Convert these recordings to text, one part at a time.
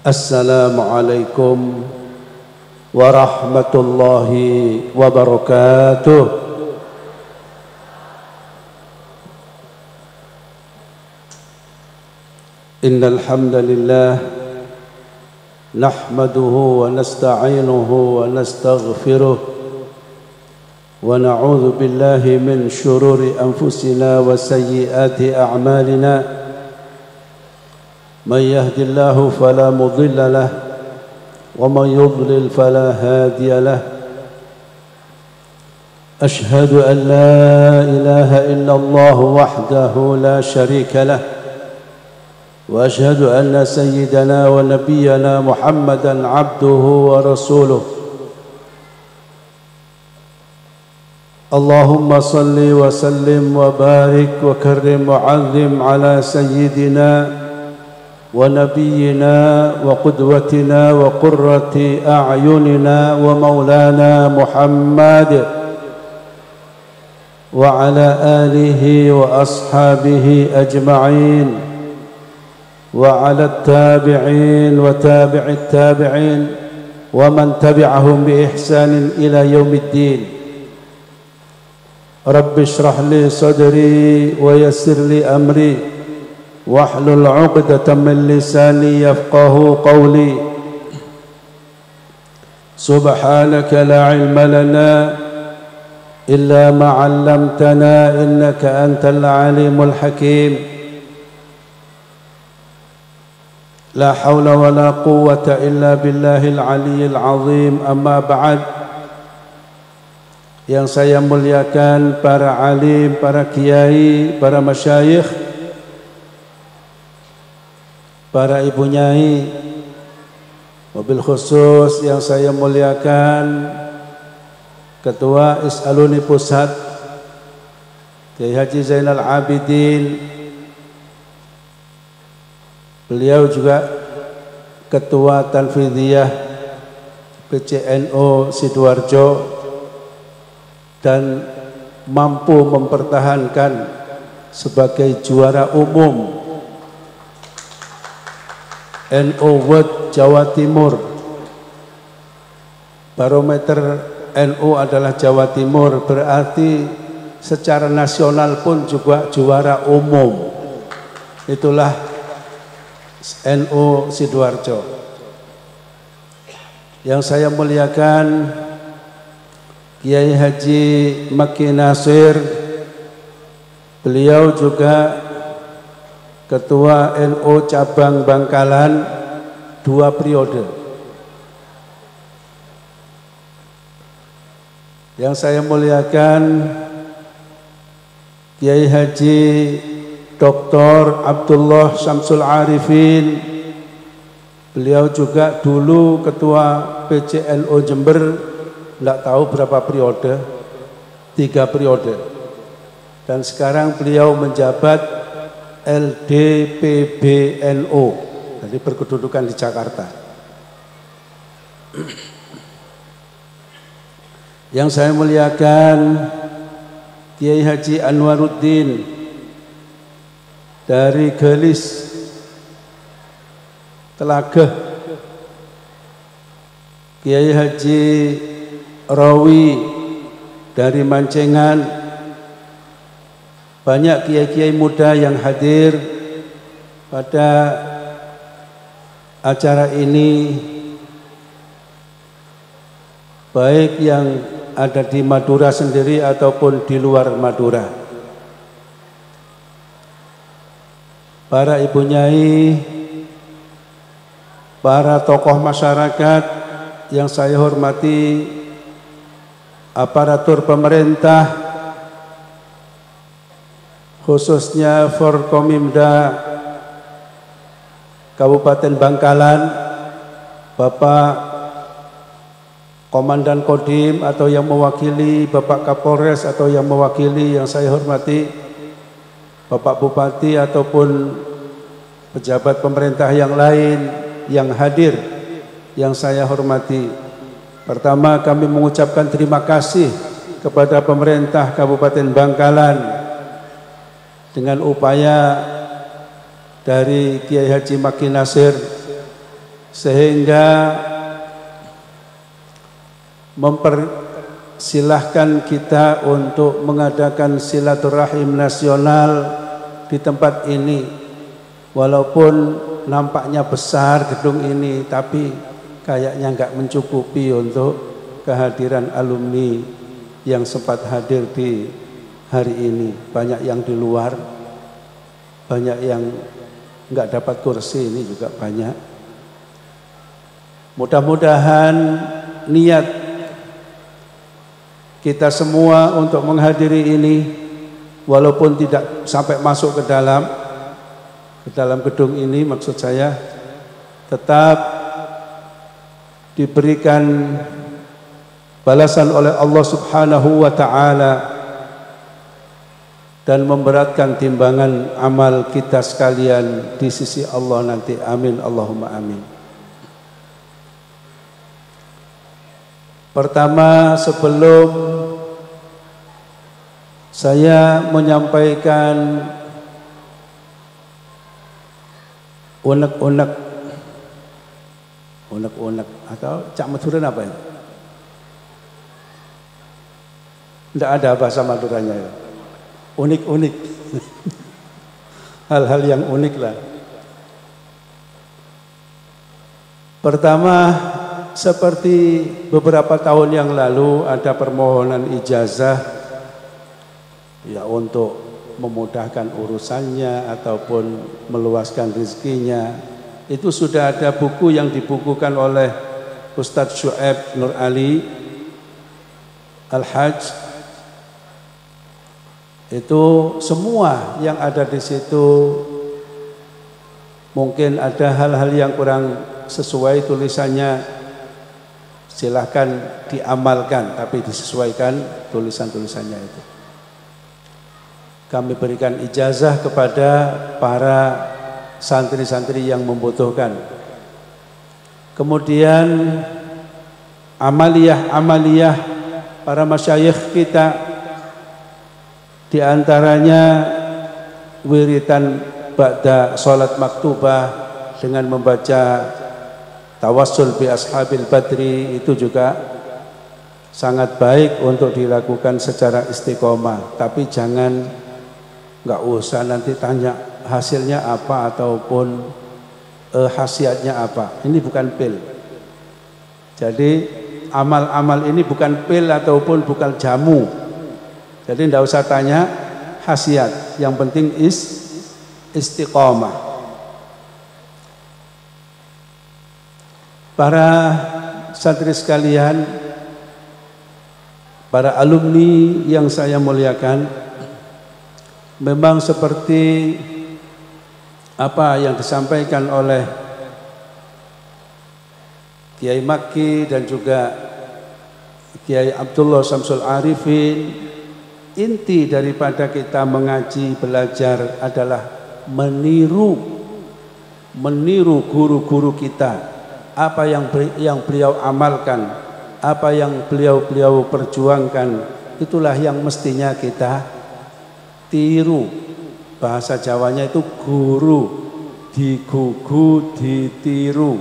Assalamualaikum warahmatullahi wabarakatuh. Innal hamdalillah nahmaduhu wa nasta'inuhu wa nastaghfiruh wa na'udzu billahi min shururi anfusina wa sayyiati a'malina. من يهد الله فلا مضل له ومن يضلل فلا هادي له أشهد أن لا إله إلا الله وحده لا شريك له وأشهد أن سيدنا ونبينا محمدا عبده ورسوله اللهم صل وسلم وبارك وكرم وعظم على سيدنا ونبينا وقدوتنا وقرة أعيننا ومولانا محمد وعلى آله وأصحابه أجمعين وعلى التابعين وتابع التابعين ومن تبعهم بإحسان إلى يوم الدين رب اشرح لي صدري ويسر لي أمري واحلل عقدة من لساني يفقه قولي سبحانك لا علم لنا إلا ما علمتنا إنك أنت العليم الحكيم لا حول ولا قوة إلا بالله العلي العظيم أما بعد. Yang saya muliakan para alim, para kiai, para masyayikh, para ibu nyai, mobil khusus yang saya muliakan Ketua Is'aluni Pusat Kiai Haji Zainal Abidin, beliau juga Ketua Tanfidiyah PCNO Sidoarjo dan mampu mempertahankan sebagai juara umum NU World Jawa Timur. Barometer NU adalah Jawa Timur, berarti secara nasional pun juga juara umum. Itulah NU Sidoarjo. Yang saya muliakan Kiai Haji Maki Nasir, beliau juga Ketua NU Cabang Bangkalan 2 periode. Yang saya muliakan Kiai Haji Dr. Abdullah Syamsul Arifin, beliau juga dulu Ketua PCNO Jember, tidak tahu berapa periode, 3 periode. Dan sekarang beliau menjabat LDPBNO, jadi berkedudukan di Jakarta. Yang saya muliakan Kiai Haji Anwaruddin dari Gelis Telageh, Kiai Haji Rawi dari Mancengan. Banyak kiai-kiai muda yang hadir pada acara ini, baik yang ada di Madura sendiri ataupun di luar Madura. Para ibu nyai, para tokoh masyarakat yang saya hormati, aparatur pemerintah, khususnya Forkomimda Kabupaten Bangkalan, Bapak Komandan Kodim atau yang mewakili, Bapak Kapolres atau yang mewakili yang saya hormati, Bapak Bupati ataupun pejabat pemerintah yang lain yang hadir yang saya hormati. Pertama, kami mengucapkan terima kasih kepada pemerintah Kabupaten Bangkalan dengan upaya dari Kiai Haji Maki Nasir sehingga mempersilahkan kita untuk mengadakan silaturahim nasional di tempat ini. Walaupun nampaknya besar gedung ini, tapi kayaknya nggak mencukupi untuk kehadiran alumni yang sempat hadir di hari ini. Banyak yang di luar, banyak yang nggak dapat kursi, ini juga banyak. Mudah-mudahan niat kita semua untuk menghadiri ini, walaupun tidak sampai masuk ke dalam gedung ini, maksud saya tetap diberikan balasan oleh Allah Subhanahu wa ta'ala dan memberatkan timbangan amal kita sekalian di sisi Allah nanti. Amin, Allahumma amin. Pertama, sebelum saya menyampaikan unek-unek atau Cak Maduran apa ini? Tidak ada bahasa Maduranya ya. Unik-unik. Hal-hal yang unik lah. Pertama, seperti beberapa tahun yang lalu ada permohonan ijazah ya untuk memudahkan urusannya ataupun meluaskan rezekinya. Itu sudah ada buku yang dibukukan oleh Ustadz Syu'aib Nur Ali Al-Hajj. Itu semua yang ada di situ, mungkin ada hal-hal yang kurang sesuai tulisannya, silahkan diamalkan, tapi disesuaikan tulisan-tulisannya itu. Kami berikan ijazah kepada para santri-santri yang membutuhkan. Kemudian amaliyah para masyayikh kita, di antaranya wiritan ba'da salat maktubah dengan membaca tawassul bi ashabil badri, itu juga sangat baik untuk dilakukan secara istiqomah. Tapi jangan, nggak usah nanti tanya hasilnya apa ataupun khasiatnya apa. Ini bukan pil. Jadi amal-amal ini bukan pil ataupun bukan jamu. Jadi tidak usah tanya khasiat. Yang penting istiqomah. Para santri sekalian, para alumni yang saya muliakan, memang seperti apa yang disampaikan oleh Kiai Makki dan juga Kiai Abdullah Samsul Arifin, inti daripada kita mengaji belajar adalah meniru guru-guru kita. Apa yang beliau amalkan, apa yang beliau perjuangkan, itulah yang mestinya kita tiru. Bahasa Jawanya itu guru, digugu, ditiru,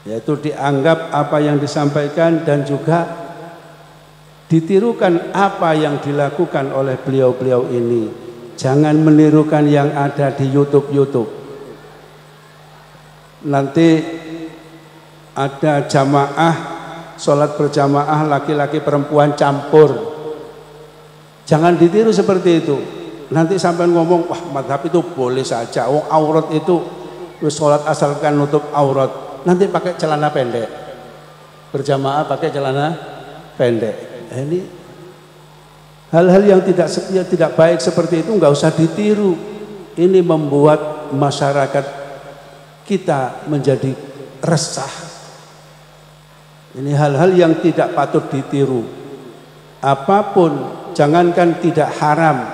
yaitu dianggap apa yang disampaikan dan juga ditirukan apa yang dilakukan oleh beliau-beliau ini. Jangan menirukan yang ada di YouTube. Nanti ada jamaah, sholat berjamaah laki-laki perempuan campur. Jangan ditiru seperti itu. Nanti sampai ngomong, wah madhab itu boleh saja, aurat itu sholat asalkan nutup aurat. Nanti pakai celana pendek, berjamaah pakai celana pendek. Ini hal-hal yang tidak baik seperti itu nggak usah ditiru. Ini membuat masyarakat kita menjadi resah. Ini hal-hal yang tidak patut ditiru. Apapun, jangankan tidak haram,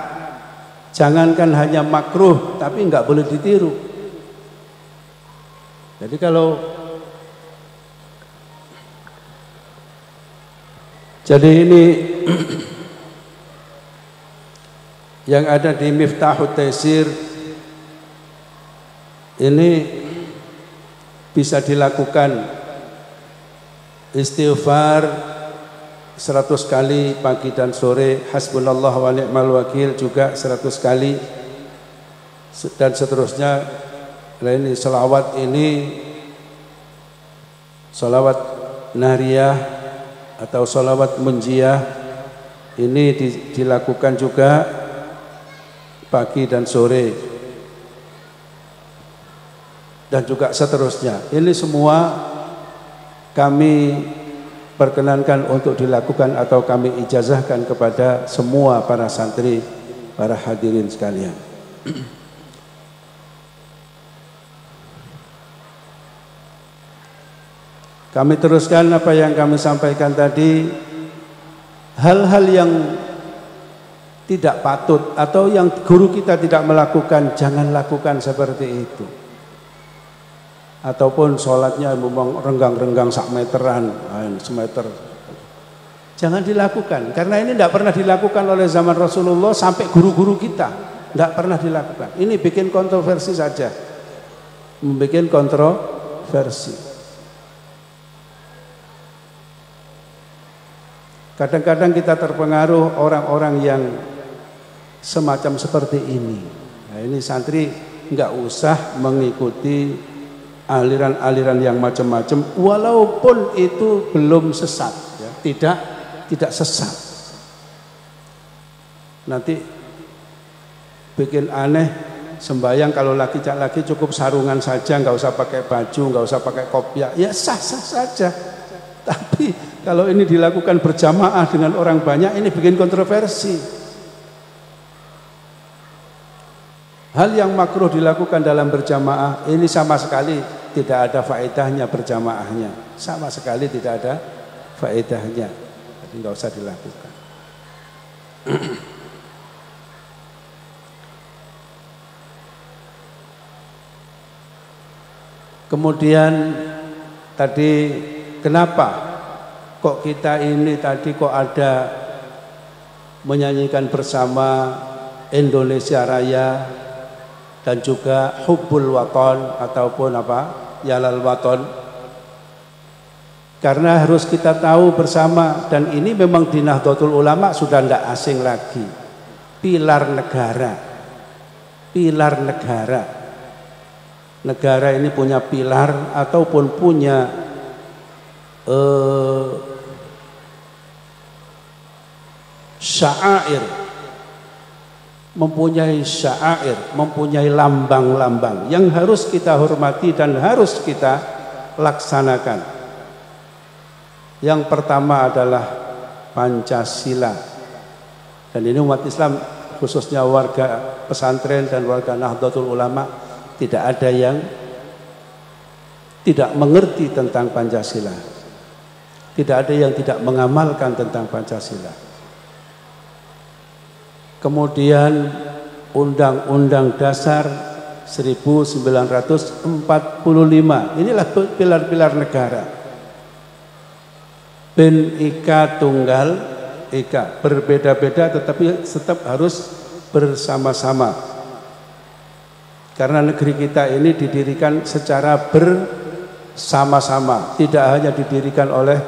jangankan hanya makruh, tapi nggak boleh ditiru. Jadi ini yang ada di Miftahut Taisir ini bisa dilakukan istighfar 100 kali pagi dan sore, hasbunallah wa ni'mal wakil juga 100 kali, dan seterusnya. Nah, ini selawat ini, selawat nariyah atau selawat munjiyah ini dilakukan juga pagi dan sore, dan juga seterusnya. Ini semua kami perkenankan untuk dilakukan atau kami ijazahkan kepada semua para santri, para hadirin sekalian. Kami teruskan apa yang kami sampaikan tadi. Hal-hal yang tidak patut atau yang guru kita tidak melakukan, jangan lakukan seperti itu. Ataupun sholatnya memang renggang-renggang sak meteran, semeter, jangan dilakukan, karena ini tidak pernah dilakukan oleh zaman Rasulullah sampai guru-guru kita, tidak pernah dilakukan. Ini bikin kontroversi saja, membuat kontroversi. Kadang-kadang kita terpengaruh orang-orang yang semacam seperti ini. Nah, ini santri nggak usah mengikuti aliran-aliran yang macam-macam, walaupun itu belum sesat, ya, tidak sesat. Nanti bikin aneh sembahyang kalau laki cukup sarungan saja, nggak usah pakai baju, nggak usah pakai kopiah, ya sah-sah saja. Tapi kalau ini dilakukan berjamaah dengan orang banyak, ini bikin kontroversi. Hal yang makruh dilakukan dalam berjamaah ini sama sekali tidak ada faedahnya berjamaahnya, sama sekali tidak ada faedahnya, jadi nggak usah dilakukan. Kemudian tadi kenapa kok kita ini tadi kok ada menyanyikan bersama Indonesia Raya dan juga Hubbul Waton ataupun apa, Yalal Waton, karena harus kita tahu bersama, dan ini memang di Nahdlatul Ulama sudah tidak asing lagi, pilar negara. Pilar negara, negara ini punya pilar ataupun punya sya'air, mempunyai sya'air, mempunyai lambang-lambang yang harus kita hormati dan harus kita laksanakan. Yang pertama adalah Pancasila, dan ini umat Islam khususnya warga pesantren dan warga Nahdlatul Ulama tidak ada yang tidak mengerti tentang Pancasila, tidak ada yang tidak mengamalkan tentang Pancasila. Kemudian Undang-Undang Dasar 1945, inilah pilar-pilar negara. Bhinneka Tunggal Ika, berbeda-beda tetapi tetap harus bersama-sama. Karena negeri kita ini didirikan secara bersama-sama, tidak hanya didirikan oleh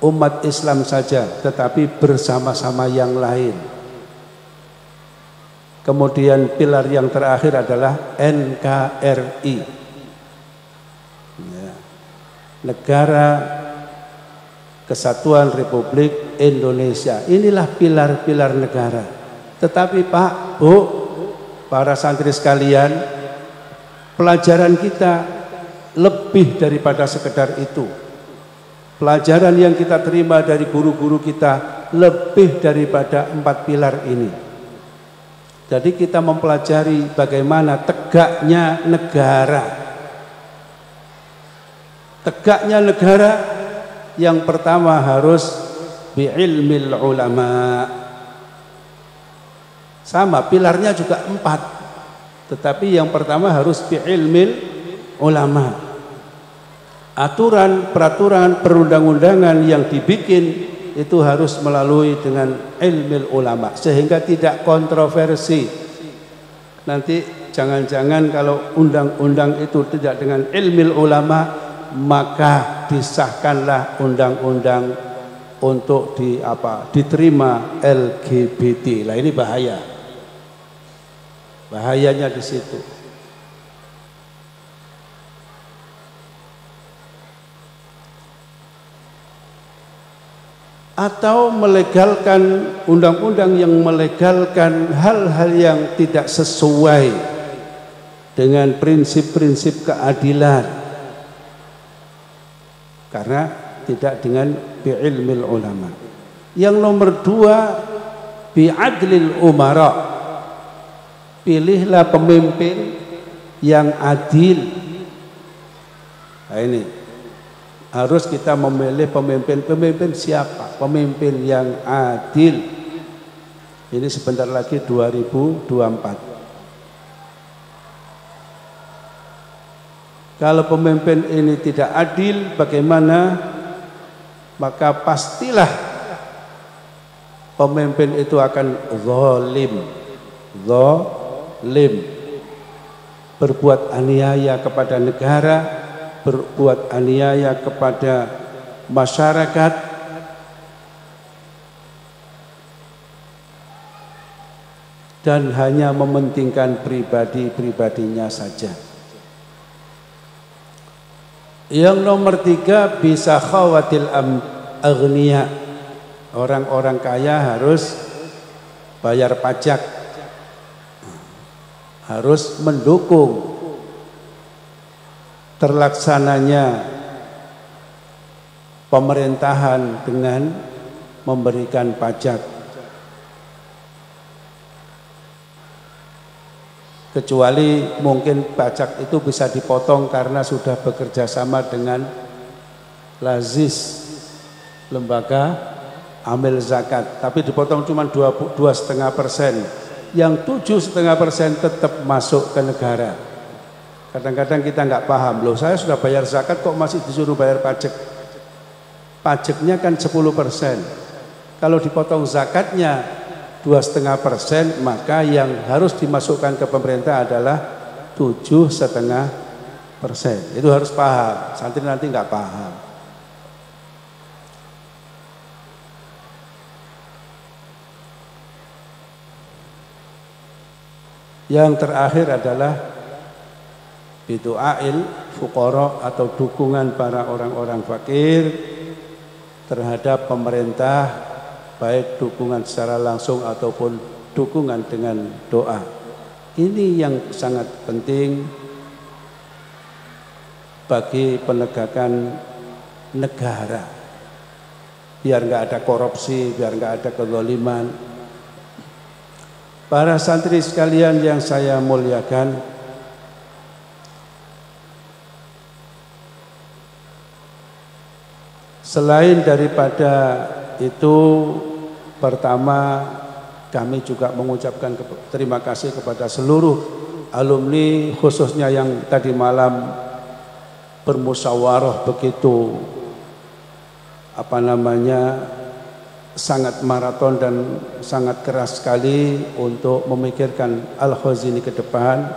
umat Islam saja, tetapi bersama-sama yang lain. Kemudian pilar yang terakhir adalah NKRI, ya, Negara Kesatuan Republik Indonesia. Inilah pilar-pilar negara. Tetapi Pak, Bu, para santri sekalian, pelajaran kita lebih daripada sekedar itu. Pelajaran yang kita terima dari guru-guru kita lebih daripada 4 pilar ini. Jadi kita mempelajari bagaimana tegaknya negara. Tegaknya negara yang pertama harus bi'ilmil ulama. Sama, pilarnya juga 4. Tetapi yang pertama harus bi'ilmil ulama. Aturan, peraturan, perundang-undangan yang dibikin itu harus melalui dengan ilmil ulama sehingga tidak kontroversi. Nanti jangan-jangan kalau undang-undang itu tidak dengan ilmu ulama, maka disahkanlah undang-undang untuk diterima LGBT. Lah ini bahaya. Bahayanya di situ. Atau melegalkan undang-undang yang melegalkan hal-hal yang tidak sesuai dengan prinsip-prinsip keadilan, karena tidak dengan bi'ilmil ulama. Yang nomor 2, bi'adlil umara, pilihlah pemimpin yang adil. Nah ini harus kita memilih pemimpin siapa? Pemimpin yang adil. Ini sebentar lagi 2024. Kalau pemimpin ini tidak adil, bagaimana? Maka pastilah pemimpin itu akan zalim, berbuat aniaya kepada negara, berbuat aniaya kepada masyarakat, dan hanya mementingkan pribadinya saja. Yang nomor 3, bisa khawatil aghniya, orang-orang kaya harus bayar pajak, harus mendukung terlaksananya pemerintahan dengan memberikan pajak, kecuali mungkin pajak itu bisa dipotong karena sudah bekerja sama dengan lazis, lembaga amil zakat, tapi dipotong cuma 2,5%, yang 7,5% tetap masuk ke negara. Kadang-kadang kita nggak paham, loh saya sudah bayar zakat kok masih disuruh bayar pajak. Pajaknya kan 10%. Kalau dipotong zakatnya 2,5%, maka yang harus dimasukkan ke pemerintah adalah 7,5%. Itu harus paham, santri nanti nggak paham. Yang terakhir adalah bidu'ail fuqara, atau dukungan para orang-orang fakir terhadap pemerintah, baik dukungan secara langsung ataupun dukungan dengan doa. Ini yang sangat penting bagi penegakan negara, biar nggak ada korupsi, biar nggak ada kezaliman. Para santri sekalian yang saya muliakan, selain daripada itu, pertama kami juga mengucapkan terima kasih kepada seluruh alumni, khususnya yang tadi malam bermusyawarah begitu sangat maraton dan sangat keras sekali untuk memikirkan Al-Khazini ke depan,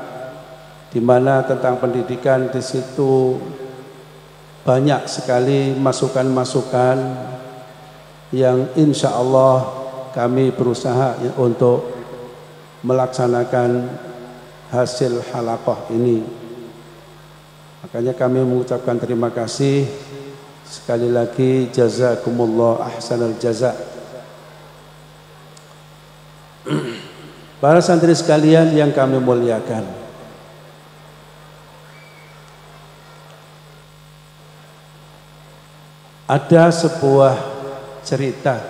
di mana tentang pendidikan di situ banyak sekali masukan-masukan yang insya Allah kami berusaha untuk melaksanakan hasil halaqah ini. Makanya kami mengucapkan terima kasih sekali lagi, jazakumullah ahsanal jaza. Para santri sekalian yang kami muliakan, ada sebuah cerita,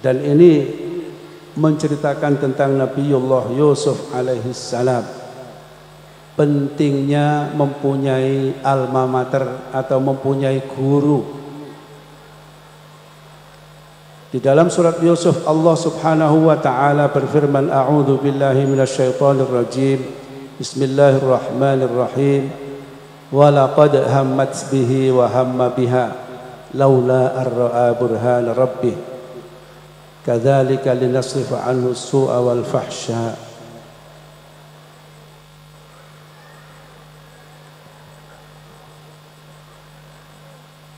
dan ini menceritakan tentang Nabiullah Yusuf alaihissalam, pentingnya mempunyai alma mater atau mempunyai guru. Di dalam surat Yusuf, Allah Subhanahu wa taala berfirman, a'udzu billahi minasyaitonir rajim, bismillahirrahmanirrahim, wa laqad hammat bihi wa hamma biha laula ar-ra'a burhana rabbih kadzalika linasrifa anhu as-su'a wal fahsya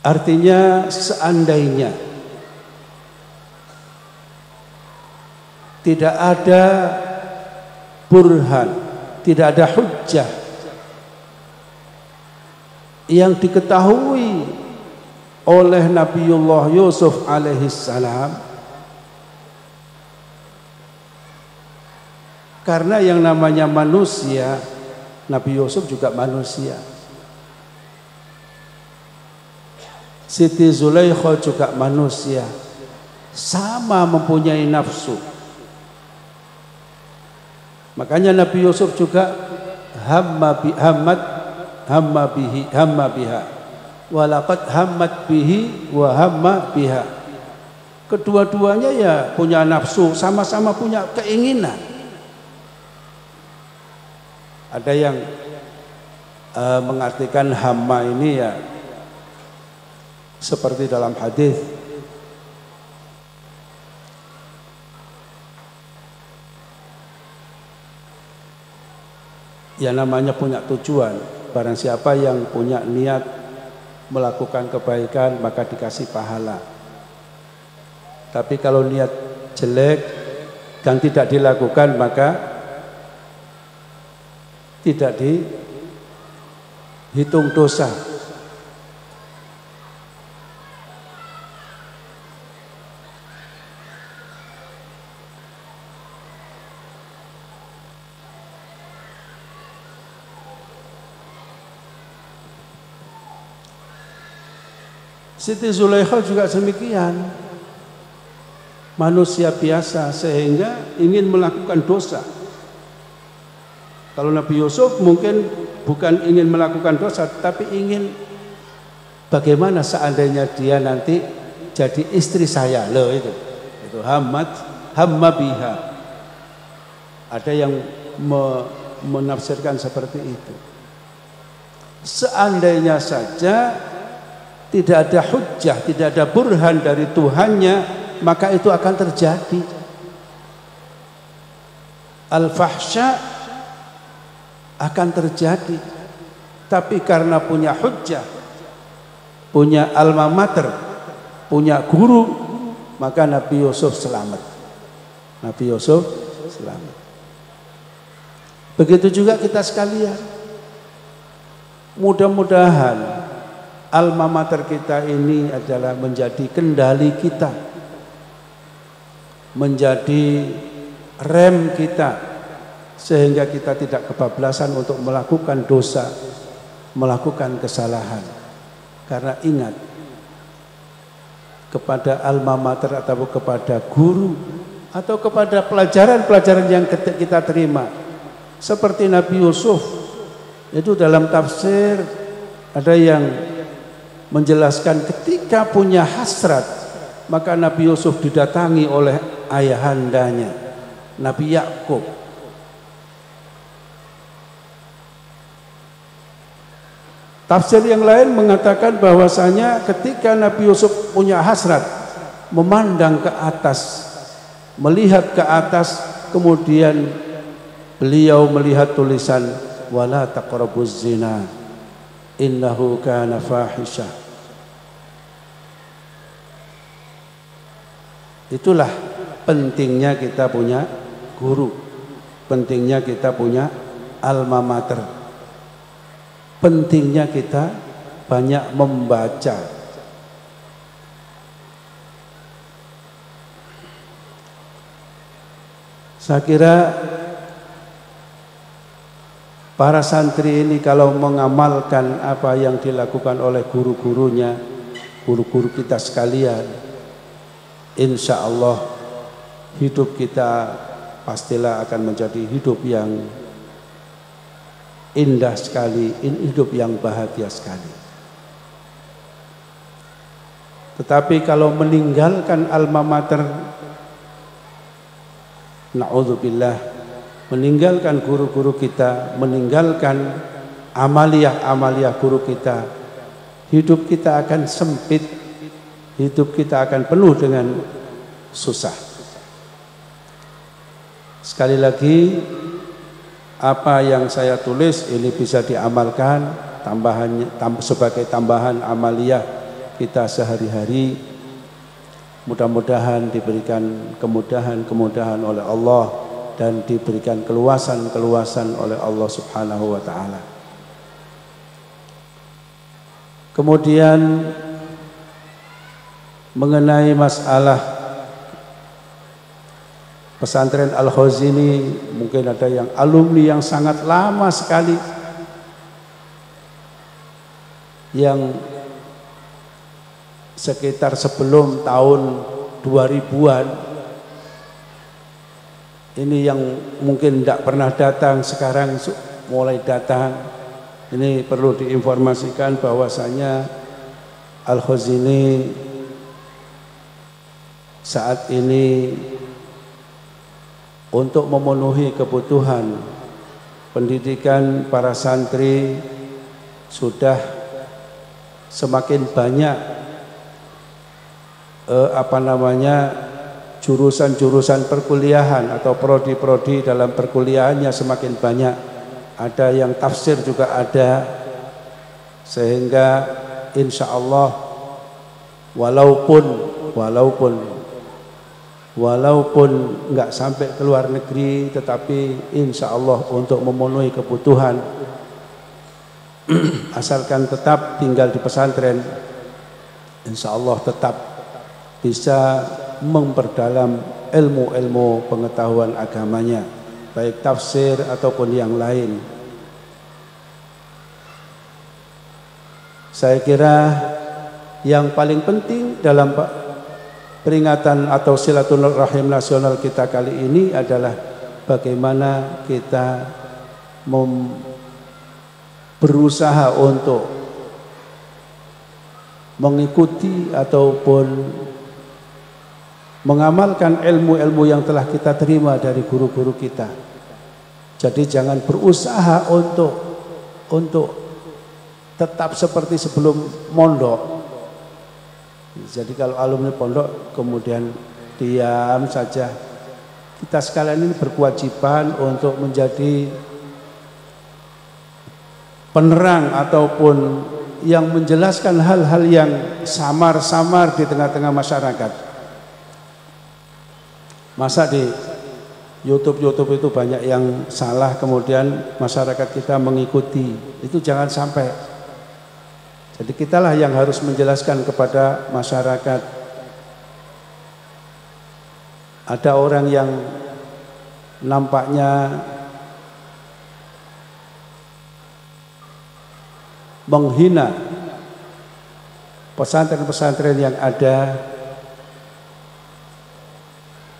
Artinya seandainya tidak ada burhan, tidak ada hujjah yang diketahui oleh Nabiullah Yusuf alaihissalam, karena yang namanya manusia, Nabi Yusuf juga manusia, Siti Zulaikha juga manusia, sama mempunyai nafsu. Makanya Nabi Yusuf juga hamma biha walaqad hammat bihi wa hamma biha. Kedua-duanya ya punya nafsu, sama-sama punya keinginan. Ada yang mengartikan hamma ini ya seperti dalam hadis, ya namanya punya tujuan. Barang siapa yang punya niat melakukan kebaikan maka dikasih pahala. Tapi kalau niat jelek dan tidak dilakukan maka tidak dihitung dosa. Siti Zulaikha juga demikian, manusia biasa sehingga ingin melakukan dosa. Kalau Nabi Yusuf mungkin bukan ingin melakukan dosa, tapi ingin bagaimana seandainya dia nanti jadi istri saya, loh itu hamma biha. Ada yang menafsirkan seperti itu. Seandainya saja tidak ada hujjah, tidak ada burhan dari Tuhannya, maka itu akan terjadi. Al-fahsya akan terjadi. Tapi karena punya hujjah, punya alma mater, punya guru, maka Nabi Yusuf selamat. Nabi Yusuf selamat. Begitu juga kita sekalian. Mudah-mudahan alma mater kita ini adalah menjadi kendali kita, menjadi rem kita, sehingga kita tidak kebablasan untuk melakukan dosa, melakukan kesalahan. Karena ingat, kepada alma mater atau kepada guru atau kepada pelajaran-pelajaran yang kita terima, seperti Nabi Yusuf, itu dalam tafsir ada yang menjelaskan ketika punya hasrat, maka Nabi Yusuf didatangi oleh ayahandanya Nabi Yakub. Tafsir yang lain mengatakan bahwasanya ketika Nabi Yusuf punya hasrat, memandang ke atas, melihat ke atas, kemudian beliau melihat tulisan wala taqrabuz zina innahu kana fahisha. Itulah pentingnya kita punya guru, pentingnya kita punya alma mater, pentingnya kita banyak membaca. Saya kira para santri ini kalau mengamalkan apa yang dilakukan oleh guru-gurunya, guru-guru kita sekalian, insya Allah hidup kita pastilah akan menjadi hidup yang indah sekali, hidup yang bahagia sekali. Tetapi kalau meninggalkan alma mater, na'udzubillah, meninggalkan guru-guru kita, meninggalkan amaliyah-amaliyah guru kita, hidup kita akan sempit, hidup kita akan penuh dengan susah. Sekali lagi, apa yang saya tulis ini bisa diamalkan sebagai tambahan amaliyah kita sehari-hari. Mudah-mudahan diberikan kemudahan-kemudahan oleh Allah dan diberikan keluasan-keluasan oleh Allah Subhanahu wa taala. Kemudian mengenai masalah pesantren Al-Khazini, mungkin ada yang alumni yang sangat lama sekali yang sekitar sebelum tahun 2000-an ini yang mungkin tidak pernah datang, sekarang mulai datang. Ini perlu diinformasikan bahwasanya Al-Khazini saat ini untuk memenuhi kebutuhan pendidikan para santri sudah semakin banyak jurusan-jurusan perkuliahan atau prodi-prodi dalam perkuliahannya semakin banyak. Ada yang tafsir juga ada, sehingga insya Allah walaupun nggak sampai ke luar negeri, tetapi insya Allah untuk memenuhi kebutuhan asalkan tetap tinggal di pesantren, insya Allah tetap bisa memperdalam ilmu-ilmu pengetahuan agamanya, baik tafsir ataupun yang lain. Saya kira yang paling penting dalam peringatan atau silaturahim nasional kita kali ini adalah bagaimana kita berusaha untuk mengikuti ataupun mengamalkan ilmu-ilmu yang telah kita terima dari guru-guru kita. Jadi jangan berusaha untuk tetap seperti sebelum mondok. Jadi kalau alumni pondok kemudian diam saja, kita sekalian ini berkewajiban untuk menjadi penerang ataupun yang menjelaskan hal-hal yang samar-samar di tengah-tengah masyarakat. Masa di YouTube itu banyak yang salah kemudian masyarakat kita mengikuti, itu jangan sampai. Jadi kitalah yang harus menjelaskan kepada masyarakat. Ada orang yang nampaknya menghina pesantren-pesantren yang ada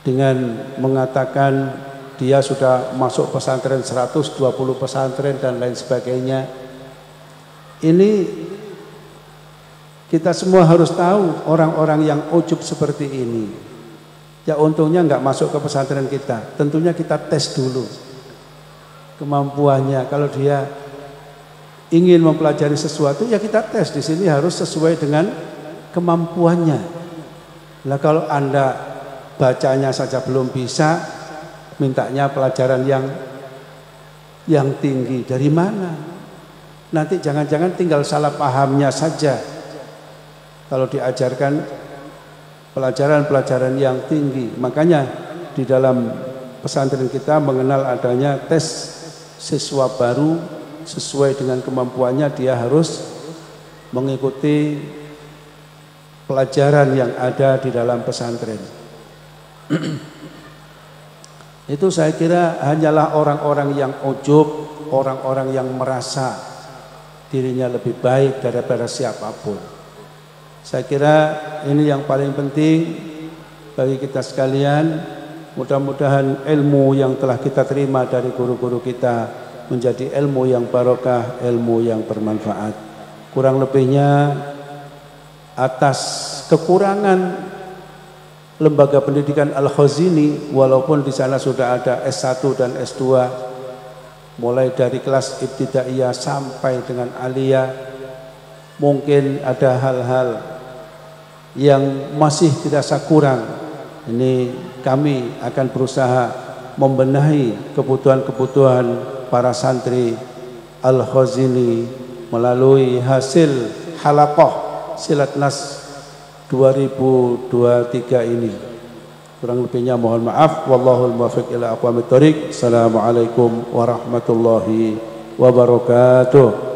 dengan mengatakan dia sudah masuk pesantren 120 pesantren dan lain sebagainya. Ini kita semua harus tahu orang-orang yang ujub seperti ini. Ya untungnya nggak masuk ke pesantren kita. Tentunya kita tes dulu kemampuannya. Kalau dia ingin mempelajari sesuatu, ya kita tes. Di sini harus sesuai dengan kemampuannya. Nah kalau Anda bacanya saja belum bisa, mintanya pelajaran yang tinggi. Dari mana? Nanti jangan-jangan tinggal salah pahamnya saja. Kalau diajarkan pelajaran-pelajaran yang tinggi. Makanya di dalam pesantren kita mengenal adanya tes siswa baru sesuai dengan kemampuannya, dia harus mengikuti pelajaran yang ada di dalam pesantren. Itu saya kira hanyalah orang-orang yang ujub, orang-orang yang merasa dirinya lebih baik daripada siapapun. Saya kira ini yang paling penting bagi kita sekalian. Mudah-mudahan ilmu yang telah kita terima dari guru-guru kita menjadi ilmu yang barokah, ilmu yang bermanfaat. Kurang lebihnya atas kekurangan lembaga pendidikan Al-Khazini, walaupun di sana sudah ada S1 dan S2, mulai dari kelas ibtidaiyah sampai dengan aliyah, mungkin ada hal-hal yang masih dirasa kurang. Ini kami akan berusaha membenahi kebutuhan-kebutuhan para santri Al-Khazini melalui hasil halaqah Silatnas 2023 ini. Kurang lebihnya mohon maaf. Wallahul muwaffiq ila aqwamit thoriq. Assalamualaikum warahmatullahi wabarakatuh.